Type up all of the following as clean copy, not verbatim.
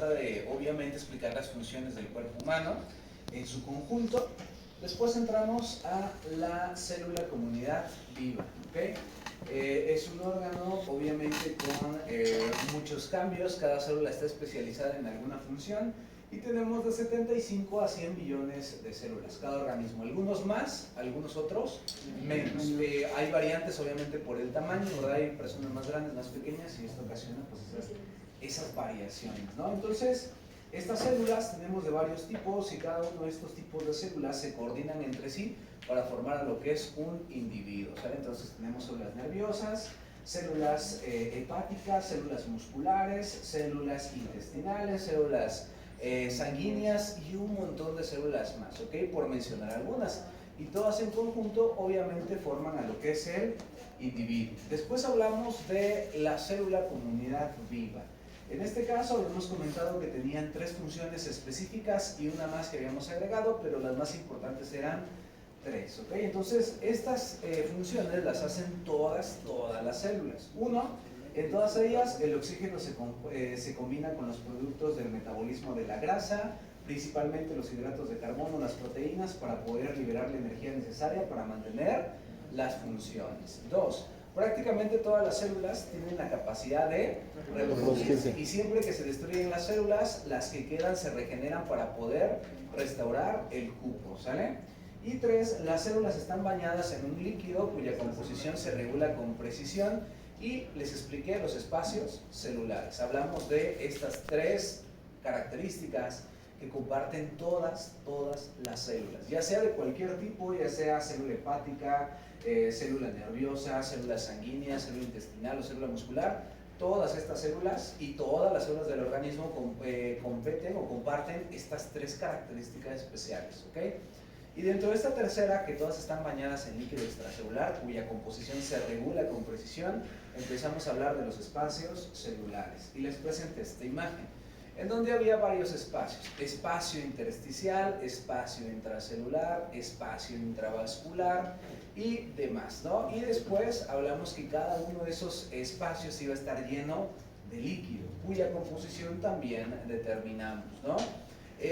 trata de, obviamente, explicar las funciones del cuerpo humano en su conjunto. Después entramos a la célula comunidad viva, ¿ok? Es un órgano, obviamente, con muchos cambios. Cada célula está especializada en alguna función y tenemos de 75 a 100 billones de células, cada organismo. Algunos más, algunos otros menos. Hay variantes, obviamente, por el tamaño, ¿verdad? Hay personas más grandes, más pequeñas, y esto ocasiona pues, esas variaciones, ¿no? Entonces, estas células tenemos de varios tipos y cada uno de estos tipos de células se coordinan entre sí para formar a lo que es un individuo, ¿sale? Entonces tenemos células nerviosas, células hepáticas, células musculares, células intestinales, células sanguíneas y un montón de células más, ¿ok? Por mencionar algunas. Y todas en conjunto obviamente forman a lo que es el individuo. Después hablamos de la célula comunidad viva. En este caso habíamos comentado que tenían 3 funciones específicas y una más que habíamos agregado, pero las más importantes eran 3, ¿ok? Entonces estas funciones las hacen todas las células. Uno, en todas ellas el oxígeno se combina con los productos del metabolismo de la grasa, principalmente los hidratos de carbono, las proteínas, para poder liberar la energía necesaria para mantener las funciones. 2, prácticamente todas las células tienen la capacidad de reproducirse y siempre que se destruyen las células, las que quedan se regeneran para poder restaurar el cupo, ¿sale? Y 3, las células están bañadas en un líquido cuya composición se regula con precisión y les expliqué los espacios celulares. Hablamos de estas 3 características que comparten todas las células, ya sea de cualquier tipo, ya sea célula hepática, célula nerviosa, célula sanguínea, célula intestinal o célula muscular. Todas estas células y todas las células del organismo competen o comparten estas 3 características especiales, ¿ok? Y dentro de esta tercera, que todas están bañadas en líquido extracelular, cuya composición se regula con precisión, empezamos a hablar de los espacios celulares. Y les presento esta imagen, en donde había varios espacios: espacio intersticial, espacio intracelular, espacio intravascular y demás, ¿no? Y después hablamos que cada uno de esos espacios iba a estar lleno de líquido, cuya composición también determinamos, ¿no?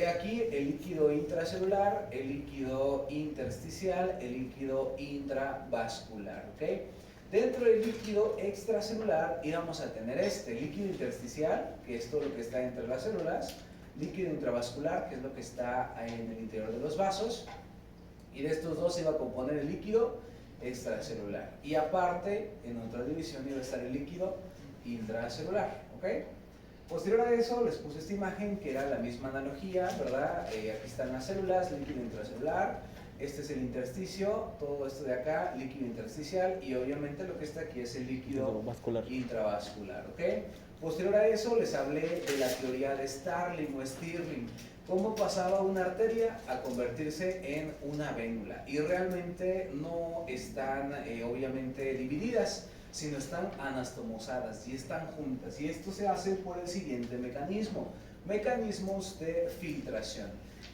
Aquí el líquido intracelular, el líquido intersticial, el líquido intravascular, ¿ok? Dentro del líquido extracelular íbamos a tener este líquido intersticial, que es todo lo que está entre las células, líquido intravascular, que es lo que está en el interior de los vasos, y de estos dos se iba a componer el líquido extracelular. Y aparte, en otra división iba a estar el líquido intracelular, ¿ok? Posterior a eso les puse esta imagen que era la misma analogía, ¿verdad? Aquí están las células, líquido intracelular, este es el intersticio, todo esto de acá, líquido intersticial, y obviamente lo que está aquí es el líquido intravascular, ¿ok? Posterior a eso les hablé de la teoría de Starling o Stirling, cómo pasaba una arteria a convertirse en una vénula, y realmente no están obviamente divididas, sino están anastomosadas y están juntas, y esto se hace por el siguiente mecanismos de filtración.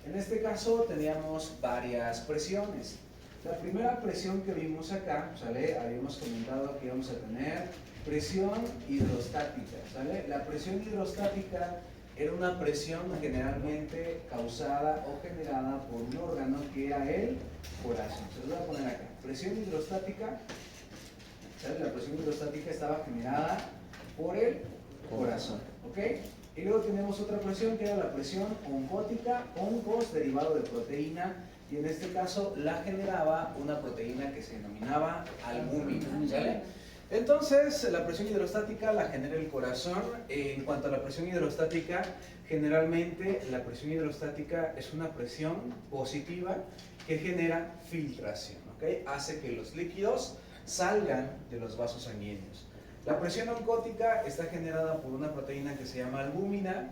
En este caso teníamos varias presiones. La primera presión que vimos acá, ¿sale? Habíamos comentado que íbamos a tener presión hidrostática, ¿sale? La presión hidrostática era una presión generalmente causada o generada por un órgano que era el corazón. Se lo voy a poner acá. Presión hidrostática, ¿sale? La presión hidrostática estaba generada por el corazón, ¿ok? Y luego tenemos otra presión que era la presión oncótica, oncos derivado de proteína, y en este caso la generaba una proteína que se denominaba albúmina, ¿sale? Entonces la presión hidrostática la genera el corazón. En cuanto a la presión hidrostática, generalmente la presión hidrostática es una presión positiva que genera filtración, ¿ok? Hace que los líquidos salgan de los vasos sanguíneos. La presión oncótica está generada por una proteína que se llama albúmina,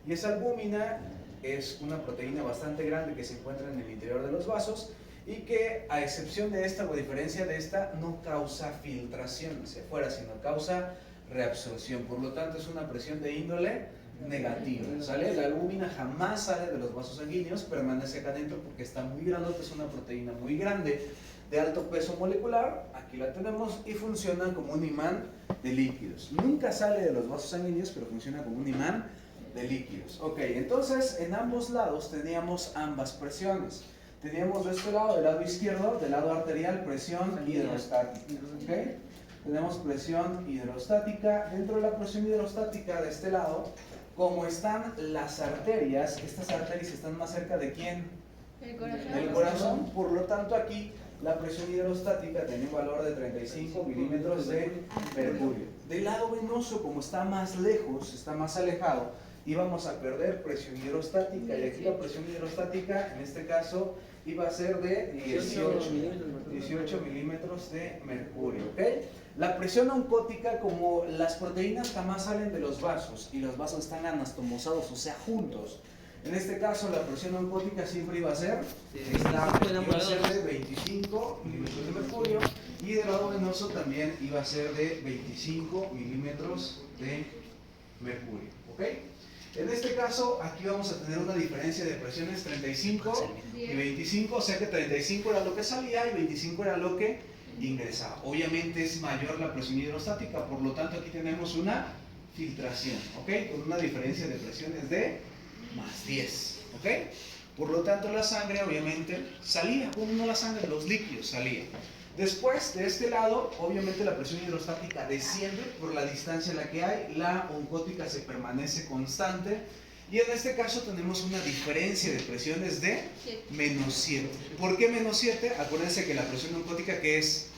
y esa albúmina es una proteína bastante grande que se encuentra en el interior de los vasos y que, a excepción de esta o a diferencia de esta, no causa filtración hacia afuera, sino causa reabsorción. Por lo tanto, es una presión de índole negativa, ¿sale? La albúmina jamás sale de los vasos sanguíneos, permanece acá adentro porque está muy grande, es una proteína muy grande, de alto peso molecular. Aquí la tenemos y funciona como un imán de líquidos. Nunca sale de los vasos sanguíneos, pero funciona como un imán de líquidos. Ok, entonces en ambos lados teníamos ambas presiones. Teníamos de este lado, del lado izquierdo, del lado arterial, presión hidrostática. ¿Okay? Tenemos presión hidrostática. Dentro de la presión hidrostática de este lado, como están las arterias, estas arterias están más cerca de ¿quién? El corazón. Del corazón. Por lo tanto, aquí la presión hidrostática tiene un valor de 35 milímetros de mercurio. Del lado venoso, como está más lejos, está más alejado, íbamos a perder presión hidrostática. Y aquí la presión hidrostática, en este caso, iba a ser de 18 milímetros de mercurio. ¿Okay? La presión oncótica, como las proteínas jamás salen de los vasos y los vasos están anastomosados, o sea, juntos. En este caso, la presión oncótica siempre iba a ser de 25 milímetros de mercurio, y del lado venoso también iba a ser de 25 milímetros de mercurio. ¿Ok? En este caso, aquí vamos a tener una diferencia de presiones 35 y 25, o sea que 35 era lo que salía y 25 era lo que ingresaba. Obviamente es mayor la presión hidrostática, por lo tanto aquí tenemos una filtración, ¿ok? Con una diferencia de presiones de más 10, ¿ok? Por lo tanto la sangre obviamente salía, bueno, no la sangre, los líquidos salían. Después de este lado, obviamente la presión hidrostática desciende por la distancia en la que hay, la oncótica se permanece constante, y en este caso tenemos una diferencia de presiones de menos 7. ¿Por qué menos 7? Acuérdense que la presión oncótica que es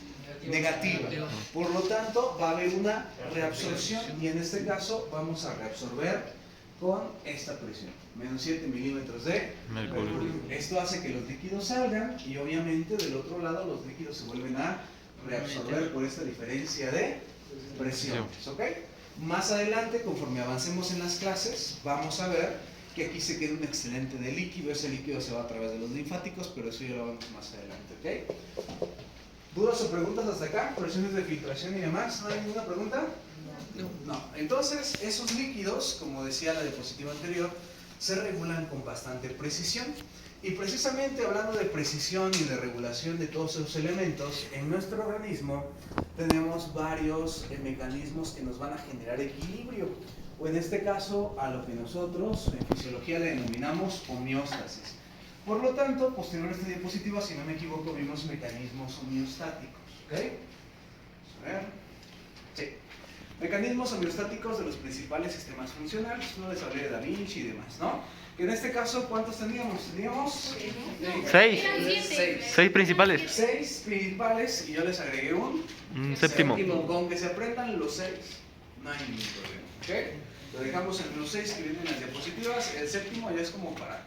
negativa, por lo tanto va a haber una reabsorción, y en este caso vamos a reabsorber con esta presión, menos 7 milímetros de mercurio. Esto hace que los líquidos salgan, y obviamente del otro lado los líquidos se vuelven a reabsorber por esta diferencia de presiones, ¿ok? Más adelante, conforme avancemos en las clases, vamos a ver que aquí se queda un excedente de líquido. Ese líquido se va a través de los linfáticos, pero eso ya lo vemos más adelante, ¿ok? ¿Dudas o preguntas hasta acá? ¿Presiones de filtración y demás? ¿No hay ninguna pregunta? No. Entonces, esos líquidos, como decía la diapositiva anterior, se regulan con bastante precisión. Y precisamente hablando de precisión y de regulación de todos esos elementos, en nuestro organismo tenemos varios mecanismos que nos van a generar equilibrio, o en este caso a lo que nosotros en fisiología le denominamos homeostasis. Por lo tanto, posterior a esta diapositiva, si no me equivoco, vimos mecanismos homeostáticos. ¿Ok? Vamos a ver. Sí. Mecanismos homeostáticos de los principales sistemas funcionales. No les hablé de Da Vinci y demás, ¿no? En este caso, ¿cuántos teníamos? Teníamos 6 principales. 6 principales, y yo les agregué un séptimo. Con que se aprendan los 6, no hay ningún problema. ¿Ok? Lo dejamos en los 6 que vienen en las diapositivas. El séptimo ya es como para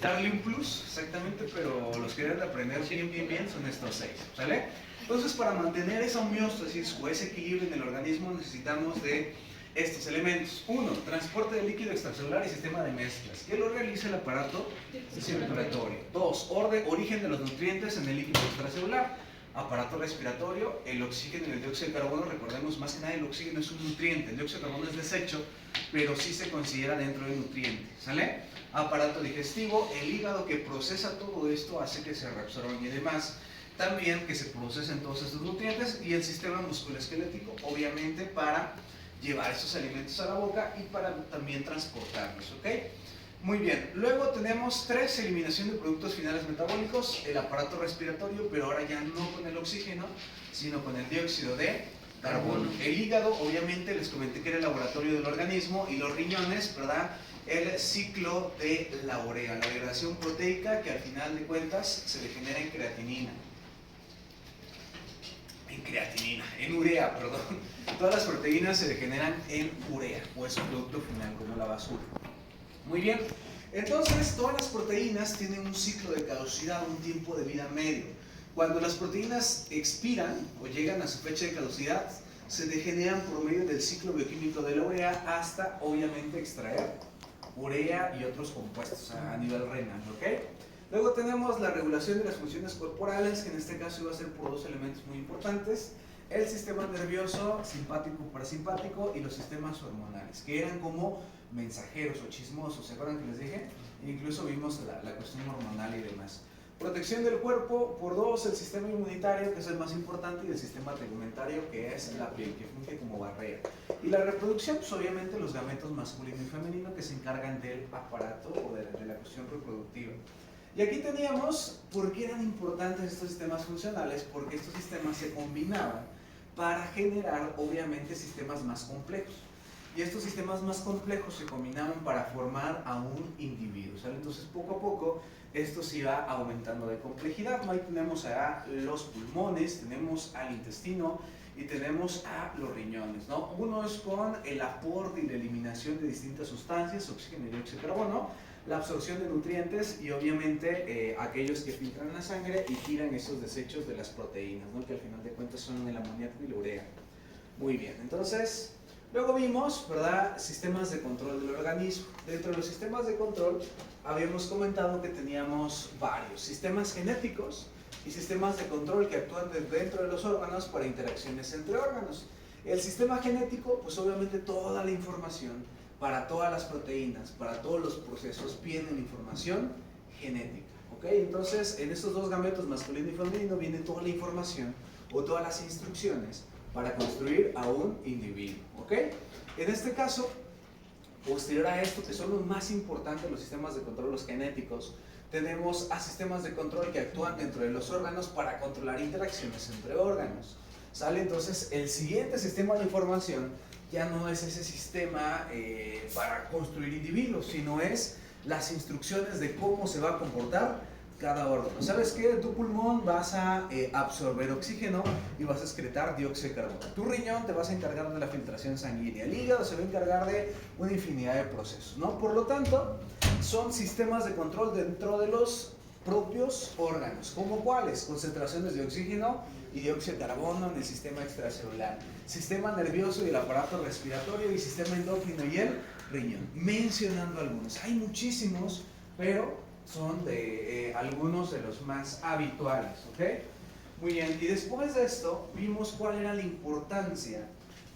darle un plus, exactamente, pero los que deben de aprender bien son estos 6, ¿sale? Entonces, para mantener esa homeostasis o ese equilibrio en el organismo necesitamos de estos elementos. 1. Transporte de líquido extracelular y sistema de mezclas, que lo realiza el aparato circulatorio. 2. Origen de los nutrientes en el líquido extracelular. Aparato respiratorio, el oxígeno y el dióxido de carbono. Recordemos, más que nada el oxígeno es un nutriente, el dióxido de carbono es desecho, pero sí se considera dentro del nutriente, ¿sale? Aparato digestivo, el hígado que procesa todo esto, hace que se reabsorban y demás. También que se procesen todos estos nutrientes, y el sistema musculoesquelético, obviamente, para llevar esos alimentos a la boca y para también transportarlos, ¿ok? Muy bien, luego tenemos 3, eliminación de productos finales metabólicos, el aparato respiratorio, pero ahora ya no con el oxígeno, sino con el dióxido de carbono. El hígado, obviamente, les comenté que era el laboratorio del organismo, y los riñones, ¿verdad? El ciclo de la urea, la degradación proteica, que al final de cuentas se degenera en creatinina. En urea, perdón. Todas las proteínas se degeneran en urea, o es un producto final, como la basura. Muy bien, entonces todas las proteínas tienen un ciclo de caducidad, un tiempo de vida medio. Cuando las proteínas expiran o llegan a su fecha de caducidad, se degeneran por medio del ciclo bioquímico de la urea hasta, obviamente, extraer urea y otros compuestos a nivel renal, ¿ok? Luego tenemos la regulación de las funciones corporales, que en este caso iba a ser por 2 elementos muy importantes: el sistema nervioso simpático, parasimpático, y los sistemas hormonales, que eran como mensajeros o chismosos. ¿Se acuerdan que les dije? Incluso vimos la cuestión hormonal y demás. Protección del cuerpo, por dos, el sistema inmunitario, que es el más importante, y el sistema tegumentario, que es la piel, que funge como barrera. Y la reproducción, pues obviamente los gametos masculino y femenino, que se encargan del aparato o de la cuestión reproductiva. Y aquí teníamos por qué eran importantes estos sistemas funcionales, porque estos sistemas se combinaban para generar, obviamente, sistemas más complejos. Y estos sistemas más complejos se combinaban para formar a un individuo, ¿sale? Entonces, poco a poco, esto se iba aumentando de complejidad. Ahí tenemos a los pulmones, tenemos al intestino y tenemos a los riñones, ¿no? Uno es con el aporte y la eliminación de distintas sustancias, oxígeno y dióxido de carbono, la absorción de nutrientes y obviamente aquellos que filtran la sangre y tiran esos desechos de las proteínas, ¿no? Que al final de cuentas son el amoníaco y la urea. Muy bien, entonces luego vimos, ¿verdad?, sistemas de control del organismo. Dentro de los sistemas de control habíamos comentado que teníamos varios sistemas genéticos y sistemas de control que actúan dentro de los órganos para interacciones entre órganos. El sistema genético, pues obviamente toda la información para todas las proteínas, para todos los procesos, vienen información genética, ¿ok? Entonces, en estos dos gametos, masculino y femenino, viene toda la información o todas las instrucciones para construir a un individuo, ¿ok? En este caso, posterior a esto, que son los más importantes, los sistemas de control, los genéticos, tenemos a sistemas de control que actúan dentro de los órganos para controlar interacciones entre órganos, ¿sale? Entonces, el siguiente sistema de información ya no es ese sistema para construir individuos, sino es las instrucciones de cómo se va a comportar cada órgano. ¿Sabes qué? Tu pulmón vas a absorber oxígeno y vas a excretar dióxido de carbono. Tu riñón te vas a encargar de la filtración sanguínea. El hígado se va a encargar de una infinidad de procesos, ¿no? Por lo tanto, son sistemas de control dentro de los propios órganos. ¿Cómo cuáles? Concentraciones de oxígeno y dióxido de carbono en el sistema extracelular, sistema nervioso y el aparato respiratorio y sistema endocrino y el riñón. Mencionando algunos. Hay muchísimos, pero son de algunos de los más habituales, ¿ok? Muy bien, y después de esto vimos cuál era la importancia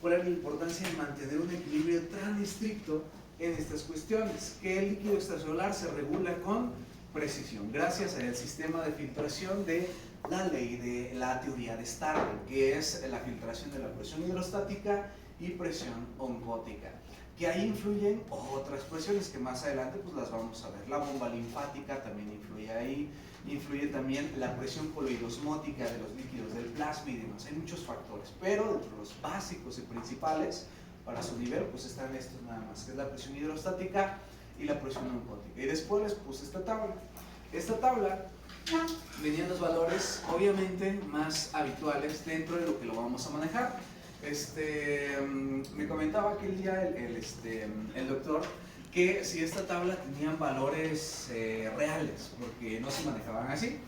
de mantener un equilibrio tan estricto en estas cuestiones, que el líquido extracelular se regula con precisión, gracias al sistema de filtración de la ley de la teoría de Starling, que es la filtración de la presión hidrostática y presión oncótica, que ahí influyen otras presiones que más adelante pues las vamos a ver. La bomba linfática también influye ahí, influye también la presión coloidosmótica de los líquidos del plasma y demás. Hay muchos factores, pero entre los básicos y principales para su nivel pues están estos nada más, que es la presión hidrostática y la presión oncótica. Y después les puse esta tabla. Esta tabla venían los valores obviamente más habituales dentro de lo que lo vamos a manejar. Me comentaba aquel día el doctor que si esta tabla tenían valores reales, porque no se manejaban así.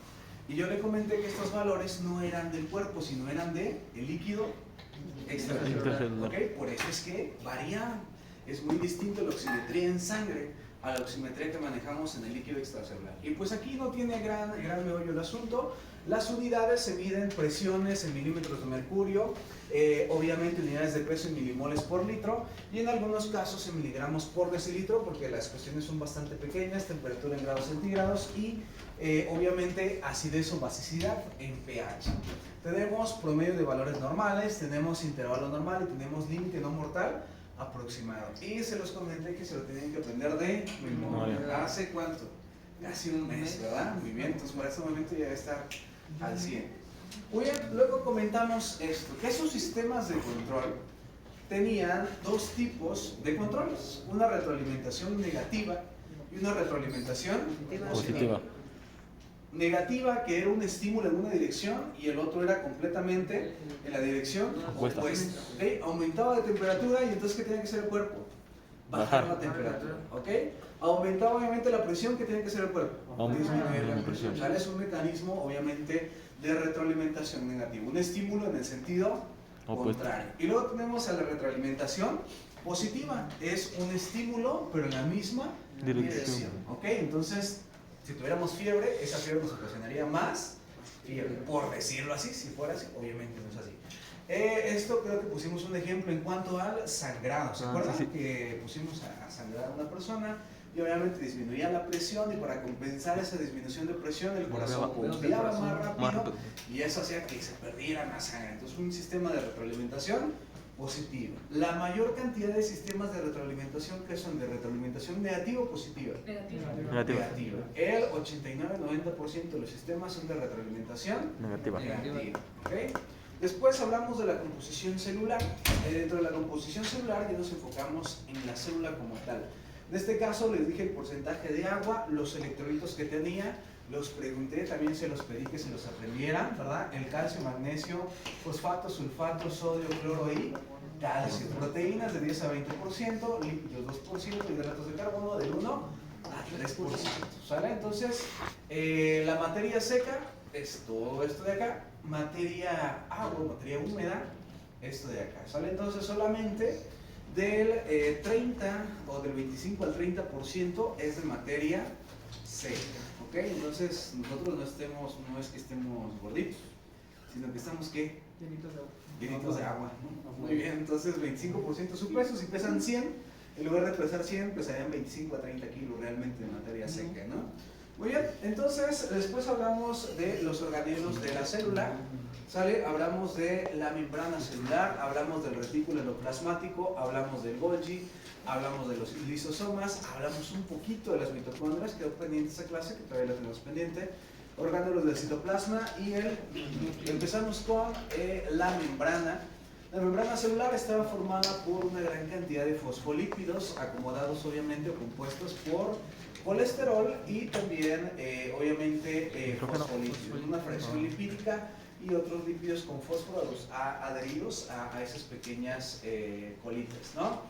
Y yo le comenté que estos valores no eran del cuerpo, sino eran del líquido extracelular. ¿Okay? Por eso es que varían. Es muy distinto la oximetría en sangre a la oximetría que manejamos en el líquido extracelular. Y pues aquí no tiene gran meollo el asunto. Las unidades se miden presiones en milímetros de mercurio, obviamente unidades de peso en milimoles por litro y en algunos casos en miligramos por decilitro, porque las cuestiones son bastante pequeñas, temperatura en grados centígrados y obviamente acidez o basicidad en pH. Tenemos promedio de valores normales, tenemos intervalo normal y tenemos límite no mortal aproximado. Y se los comenté que se lo tienen que aprender de memoria. ¿Hace cuánto? Casi un mes, ¿verdad? Muy bien, entonces para este momento ya debe estar al 100. Muy bien, luego comentamos esto, que esos sistemas de control tenían dos tipos de controles, una retroalimentación negativa y una retroalimentación positiva. Negativa, que era un estímulo en una dirección y el otro era completamente en la dirección opuesta. ¿Okay? Aumentaba de temperatura y entonces ¿qué tenía que hacer el cuerpo? Bajar la temperatura. ¿Okay? Aumentaba obviamente la presión, ¿qué tiene que hacer el cuerpo? Disminuir la presión. ¿Sale? Es un mecanismo obviamente de retroalimentación negativa, un estímulo en el sentido contrario. Y luego tenemos a la retroalimentación positiva, es un estímulo pero en la misma dirección. ¿Okay? Entonces, si tuviéramos fiebre, esa fiebre nos ocasionaría más fiebre, por decirlo así. Si fuera así, obviamente no es así. Esto creo que pusimos un ejemplo en cuanto al sangrado. ¿Se acuerdan? Sí. Que pusimos a sangrar a una persona y obviamente disminuía la presión, y para compensar esa disminución de presión el corazón bombeaba más rápido y eso hacía que se perdiera más sangre. Entonces fue un sistema de retroalimentación positivo. La mayor cantidad de sistemas de retroalimentación, que son de retroalimentación negativa o positiva. Negativa. El 89-90% de los sistemas son de retroalimentación negativa. ¿Okay? Después hablamos de la composición celular. Dentro de la composición celular ya nos enfocamos en la célula como tal. En este caso les dije el porcentaje de agua, los electrolitos que tenía, los pregunté, también se los pedí que se los aprendieran, ¿verdad? El calcio, magnesio, fosfato, sulfato, sodio, cloro y calcio. Proteínas de 10 a 20%, lípidos 2%, hidratos de carbono del 1 a 3%. ¿Sale? Entonces, la materia seca es todo esto de acá, materia agua, materia húmeda, esto de acá. ¿Sale? Entonces, solamente del 30 o del 25 al 30% es de materia seca. ¿Ok? Entonces nosotros no es que estemos gorditos, sino que estamos ¿qué? Llenitos de agua. ¿No? Muy bien, entonces 25% de su peso, si pesan 100, en lugar de pesar 100, pesarían 25 a 30 kilos realmente de materia seca, ¿no? Muy bien, entonces después hablamos de los organelos de la célula. ¿Sale? Hablamos de la membrana celular, hablamos del retículo endoplasmático, hablamos del Golgi, hablamos de los lisosomas, hablamos un poquito de las mitocondrias, quedó pendiente esa clase, que todavía la tenemos pendiente, orgánulos del citoplasma y empezamos con la membrana. La membrana celular estaba formada por una gran cantidad de fosfolípidos, acomodados obviamente o compuestos por colesterol y también obviamente fosfolípidos, una fracción lipídica y otros lípidos con fósforo adheridos a esas pequeñas colitas, ¿no?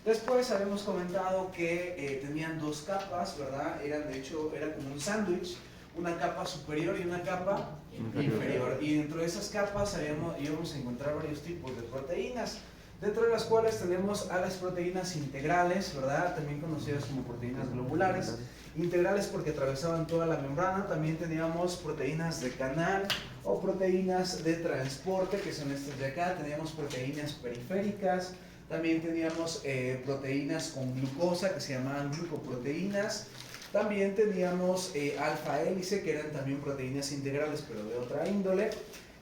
Después habíamos comentado que tenían dos capas, ¿verdad? De hecho, era como un sándwich, una capa superior y una capa inferior. Y dentro de esas capas íbamos a encontrar varios tipos de proteínas, dentro de las cuales tenemos a las proteínas integrales, ¿verdad? También conocidas como proteínas globulares. Integrales porque atravesaban toda la membrana. También teníamos proteínas de canal o proteínas de transporte, que son estas de acá. Teníamos proteínas periféricas. También teníamos proteínas con glucosa, que se llamaban glucoproteínas. También teníamos alfa hélice, que eran también proteínas integrales, pero de otra índole.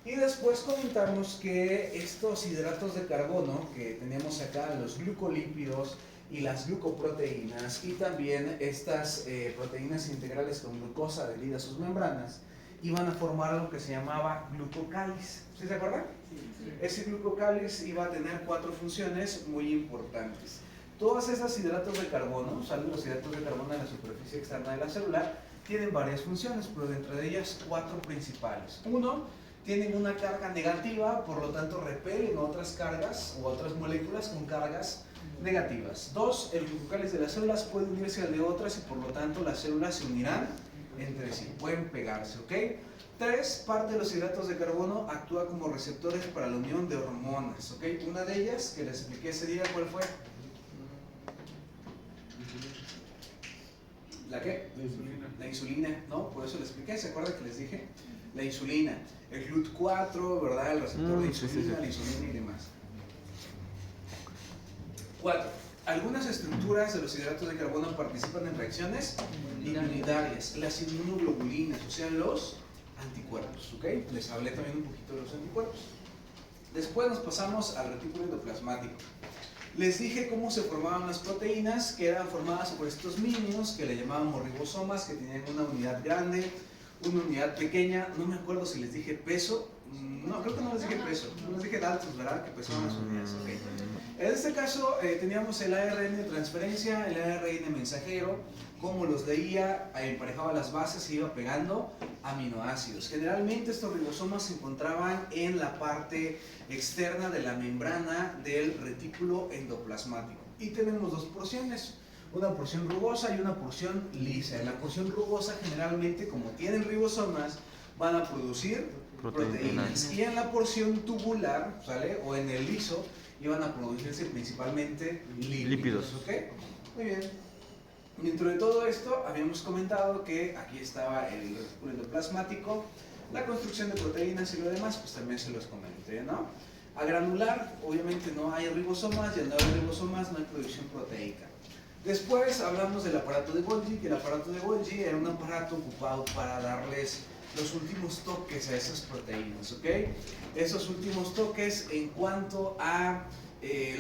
Y después comentarnos que estos hidratos de carbono que teníamos acá, los glucolípidos y las glucoproteínas, y también estas proteínas integrales con glucosa adheridas a sus membranas, iban a formar lo que se llamaba glucocáliz. ¿Sí se acuerdan? Sí. Ese glucocáliz iba a tener 4 funciones muy importantes. Todas esas hidratos de carbono, salen los hidratos de carbono en la superficie externa de la célula, tienen varias funciones, pero dentro de ellas 4 principales. 1, tienen una carga negativa, por lo tanto repelen otras cargas o otras moléculas con cargas negativas. 2, el glucocáliz de las células puede unirse al de otras y por lo tanto las células se unirán entre sí, pueden pegarse, ¿ok? 3, parte de los hidratos de carbono actúa como receptores para la unión de hormonas, ¿ok? Una de ellas, que les expliqué ese día, ¿cuál fue? ¿La qué? La insulina. La insulina, ¿no? Por eso les expliqué, ¿se acuerdan que les dije? La insulina, el GLUT4, ¿verdad? El receptor de insulina, la insulina y demás. 4. Algunas estructuras de los hidratos de carbono participan en reacciones inmunitarias, las inmunoglobulinas, o sea, los anticuerpos, ¿ok? Les hablé también un poquito de los anticuerpos. Después nos pasamos al retículo endoplasmático. Les dije cómo se formaban las proteínas, que eran formadas por estos minions, que le llamábamos ribosomas, que tenían una unidad grande, una unidad pequeña. No me acuerdo si les dije peso. No, creo que no les dije peso. No les dije datos, ¿verdad? Que pesaban las unidades. Okay. En este caso teníamos el ARN de transferencia, el ARN mensajero. Como los leía, emparejaba las bases y iba pegando aminoácidos. Generalmente estos ribosomas se encontraban en la parte externa de la membrana del retículo endoplasmático. Y tenemos 2 porciones, una porción rugosa y una porción lisa. En la porción rugosa generalmente, como tienen ribosomas, van a producir proteínas. Y en la porción tubular, ¿sale? O en el liso, iban a producirse principalmente lípidos. ¿Ok? Muy bien. Dentro de todo esto, habíamos comentado que aquí estaba el retículo endoplasmático, la construcción de proteínas y lo demás, pues también se los comenté, ¿no? A granular, obviamente no hay ribosomas, y al no haber ribosomas no hay producción proteica. Después hablamos del aparato de Golgi, que el aparato de Golgi era un aparato ocupado para darles los últimos toques a esas proteínas, ¿ok? Esos últimos toques en cuanto a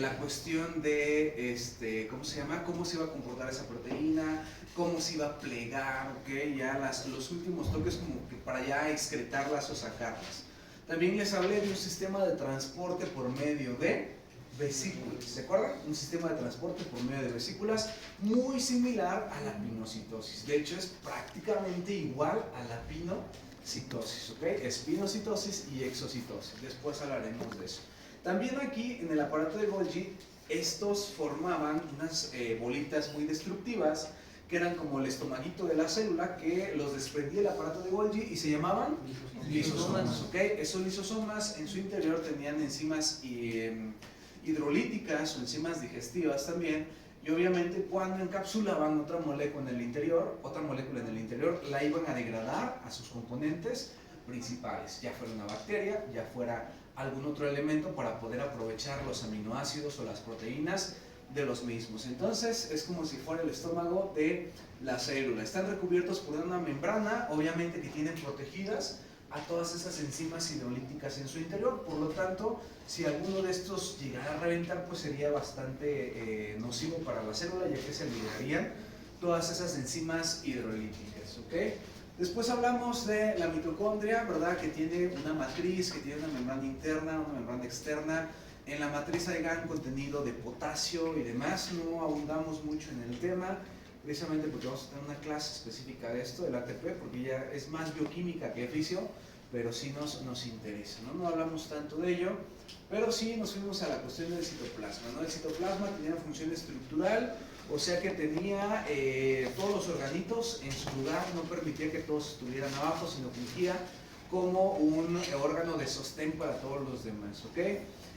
la cuestión de, ¿cómo se llama? Cómo se iba a comportar esa proteína, cómo se iba a plegar, ¿ok? Ya los últimos toques como que para ya excretarlas o sacarlas. También les hablé de un sistema de transporte por medio de vesículas, ¿se acuerdan? Un sistema de transporte por medio de vesículas muy similar a la pinocitosis. De hecho, es prácticamente igual a la pinocitosis, ¿ok? Es pinocitosis y exocitosis. Después hablaremos de eso. También aquí, en el aparato de Golgi, estos formaban unas bolitas muy destructivas que eran como el estomaguito de la célula que los desprendía el aparato de Golgi y se llamaban lisosomas, ¿ok? Esos lisosomas en su interior tenían enzimas hidrolíticas o enzimas digestivas también, y obviamente cuando encapsulaban otra molécula en el interior, la iban a degradar a sus componentes principales, ya fuera una bacteria, ya fuera algún otro elemento, para poder aprovechar los aminoácidos o las proteínas de los mismos. Entonces es como si fuera el estómago de la célula. Están recubiertos por una membrana, obviamente que tienen protegidas a todas esas enzimas hidrolíticas en su interior. Por lo tanto, si alguno de estos llegara a reventar, pues sería bastante nocivo para la célula, ya que se liberarían todas esas enzimas hidrolíticas, ¿ok? Después hablamos de la mitocondria, ¿verdad? Que tiene una matriz, que tiene una membrana interna, una membrana externa. En la matriz hay gran contenido de potasio y demás. No abundamos mucho en el tema, precisamente porque vamos a tener una clase específica de esto, del ATP, porque ya es más bioquímica que fisio, pero sí nos interesa, ¿no? No hablamos tanto de ello, pero sí nos fuimos a la cuestión del citoplasma, ¿no? El citoplasma tenía una función estructural, o sea que tenía todos los organitos en su lugar, no permitía que todos estuvieran abajo, sino fungía como un órgano de sostén para todos los demás, ¿ok?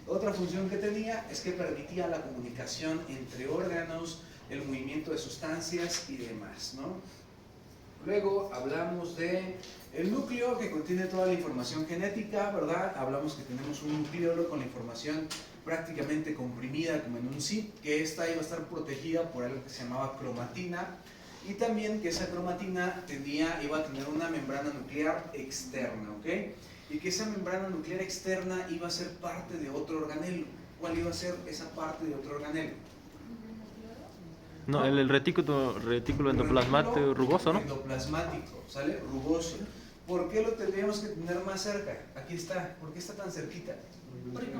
Otra función que tenía es que permitía la comunicación entre órganos, el movimiento de sustancias y demás, ¿no? Luego hablamos de el núcleo, que contiene toda la información genética, ¿verdad? Hablamos que tenemos un nucleolo con la información prácticamente comprimida como en un zip, que esta iba a estar protegida por algo que se llamaba cromatina, y también que esa cromatina iba a tener una membrana nuclear externa, ¿ok? Y que esa membrana nuclear externa iba a ser parte de otro organelo. ¿Cuál iba a ser esa parte de otro organelo? No, el retículo endoplasmático rugoso, ¿no? Endoplasmático, ¿sale? Rugoso. ¿Por qué lo tendríamos que tener más cerca? Aquí está. ¿Por qué está tan cerquita?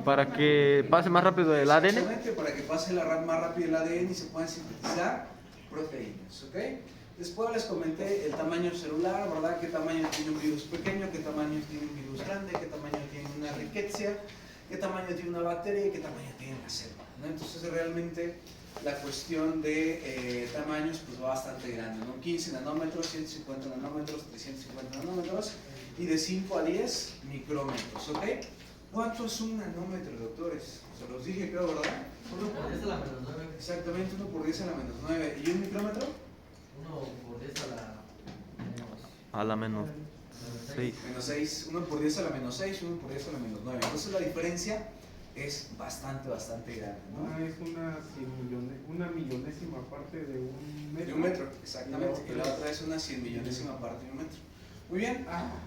Para que pase más rápido el ADN. Exactamente, para que pase más rápido el ADN y se puedan sintetizar proteínas, ¿ok? Después les comenté el tamaño celular, ¿verdad? ¿Qué tamaño tiene un virus pequeño? ¿Qué tamaño tiene un virus grande? ¿Qué tamaño tiene una riqueza? ¿Qué tamaño tiene una bacteria? ¿Y qué tamaño tiene la célula? ¿No? Entonces realmente la cuestión de tamaños pues va bastante grande, ¿no? 15 nanómetros, 150 nanómetros, 350 nanómetros y de 5 a 10 micrómetros, ¿ok? ¿Cuánto es un nanómetro, doctores? Se los dije, creo, ¿verdad? 1 por 10 a la menos 9. Exactamente, 1 por 10 a la menos 9. ¿Y un micrómetro? 1 por 10 a la menos. A la menos 6. Menos 6. 1 por 10 a la menos 6, 1 por 10 a la menos 9. Entonces la diferencia es bastante grande, ¿no? Una es una millonésima parte de un metro. De un metro, exactamente. Y la otra es una 100 millonésima parte de un metro. Muy bien.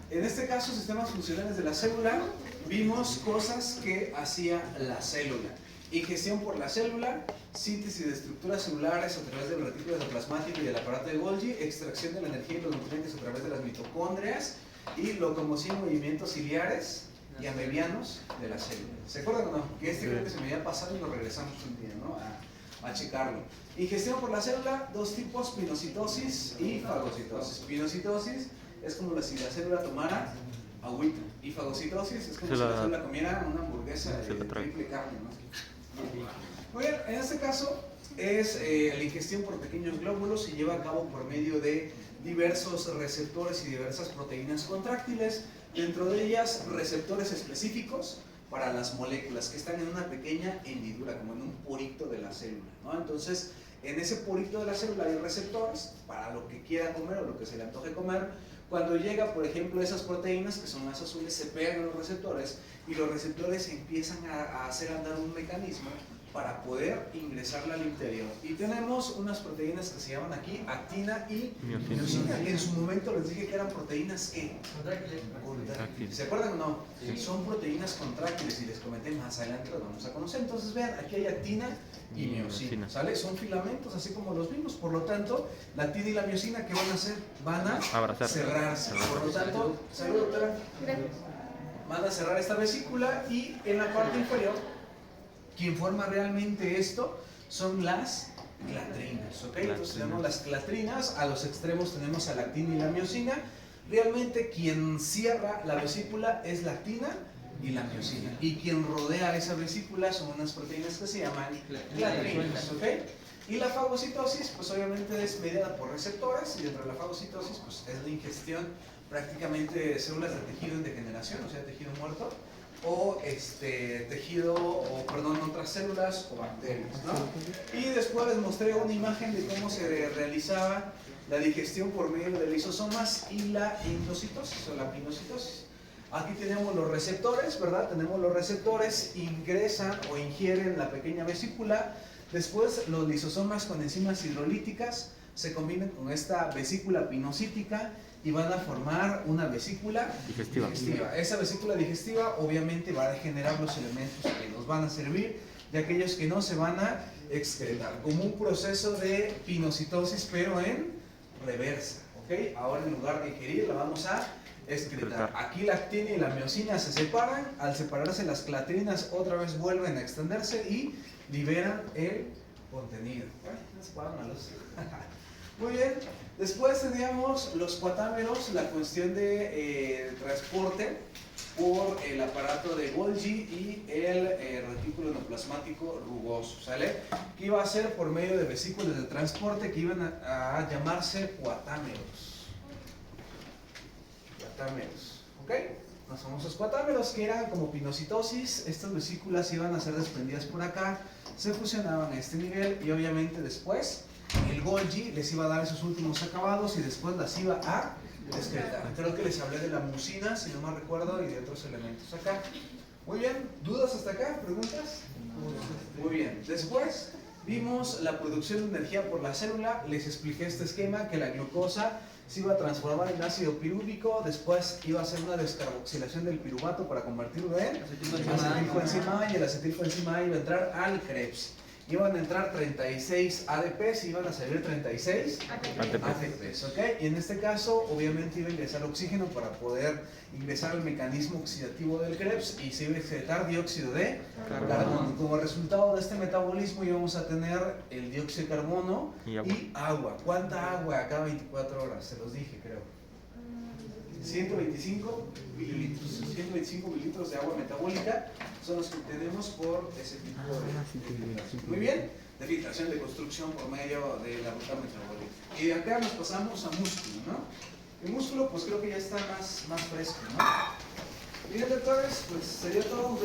En este caso, sistemas funcionales de la célula, vimos cosas que hacía la célula. Ingestión por la célula, síntesis de estructuras celulares a través del retículo endoplasmático y del aparato de Golgi, extracción de la energía y los nutrientes a través de las mitocondrias y locomoción y movimientos ciliares y amebianos de la célula. ¿Se acuerdan o no? Que creo que se me había pasado y lo regresamos un día, ¿no? A checarlo. Ingestión por la célula, dos tipos, pinocitosis y fagocitosis. Pinocitosis es como si la célula tomara agüita, y fagocitosis es como si la célula comiera una hamburguesa de triple carne, ¿no? Muy bien, en este caso es la ingestión por pequeños glóbulos, se lleva a cabo por medio de diversos receptores y diversas proteínas contráctiles, dentro de ellas receptores específicos para las moléculas que están en una pequeña hendidura, como en un porito de la célula, ¿no? Entonces, en ese porito de la célula hay receptores para lo que quiera comer o lo que se le antoje comer. Cuando llega, por ejemplo, esas proteínas, que son las azules, se pegan a los receptores y los receptores empiezan a hacer andar un mecanismo para poder ingresarla al interior. Y tenemos unas proteínas que se llaman aquí actina y miosina, que en su momento les dije que eran proteínas ¿qué? Contráctiles. ¿Se acuerdan o no? Sí. Son proteínas contráctiles y les comenté más adelante, lo vamos a conocer. Entonces vean, aquí hay actina y miosina, ¿sale? Son filamentos así como los vimos, por lo tanto, la actina y la miosina, ¿qué van a hacer? Van a Abrazar. cerrarse. Por lo tanto, salud, doctora. Van a cerrar esta vesícula y en la parte inferior, quien forma realmente esto son las clatrinas, ¿ok? Entonces tenemos las clatrinas, a los extremos tenemos a la actina y la miosina. Realmente quien cierra la vesícula es la actina y la miosina. Y quien rodea esa vesícula son unas proteínas que se llaman clatrinas, ¿ok? Y la fagocitosis, pues obviamente es mediada por receptores, y dentro de la fagocitosis, pues es la ingestión prácticamente de células de tejido en degeneración, o sea, tejido muerto, o otras células o bacterias, ¿no? Y después les mostré una imagen de cómo se realizaba la digestión por medio de lisosomas y la endocitosis o la pinocitosis. Aquí tenemos los receptores, ¿verdad? Tenemos los receptores, ingresan o ingieren la pequeña vesícula. Después los lisosomas con enzimas hidrolíticas se combinan con esta vesícula pinocítica y van a formar una vesícula digestiva. Esa vesícula digestiva obviamente va a generar los elementos que nos van a servir y aquellos que no se van a excretar, como un proceso de pinocitosis pero en reversa, ¿ok? Ahora en lugar de ingerir la vamos a excretar. Aquí la actina y la miosina se separan, al separarse las clatrinas otra vez vuelven a extenderse y liberan el contenido. Muy bien, después teníamos los cuatámeros, la cuestión de transporte por el aparato de Golgi y el retículo endoplasmático rugoso, ¿sale? Que iba a ser por medio de vesículas de transporte que iban a llamarse cuatámeros. Cuatámeros, ¿ok? Los famosos cuatámeros que eran como pinocitosis, estas vesículas iban a ser desprendidas por acá, se fusionaban a este nivel y obviamente después el Golgi les iba a dar esos últimos acabados y después las iba a excretar. Creo que les hablé de la mucina, si no mal recuerdo, y de otros elementos acá. Muy bien, ¿dudas hasta acá? ¿Preguntas? Muy bien, después vimos la producción de energía por la célula, les expliqué este esquema que la glucosa se iba a transformar en ácido pirúvico, después iba a hacer una descarboxilación del piruvato para convertirlo en acetilcoenzima A y el acetilcoenzima A iba a entrar al Krebs. Iban a entrar 36 ADPs y iban a salir 36 ATPs, ¿ok? Y en este caso, obviamente iba a ingresar oxígeno para poder ingresar al mecanismo oxidativo del Krebs y se iba a excretar dióxido de carbono. Como resultado de este metabolismo íbamos a tener el dióxido de carbono y agua. ¿Cuánta agua cada 24 horas? Se los dije, creo. 125 mililitros. 125 mililitros de agua metabólica son los que tenemos por ese tipo de... Muy bien, de filtración de construcción por medio de la ruta metabólica. Y de acá nos pasamos a músculo, ¿no? El músculo pues creo que ya está más fresco, ¿no? Bien, doctores, pues sería todo.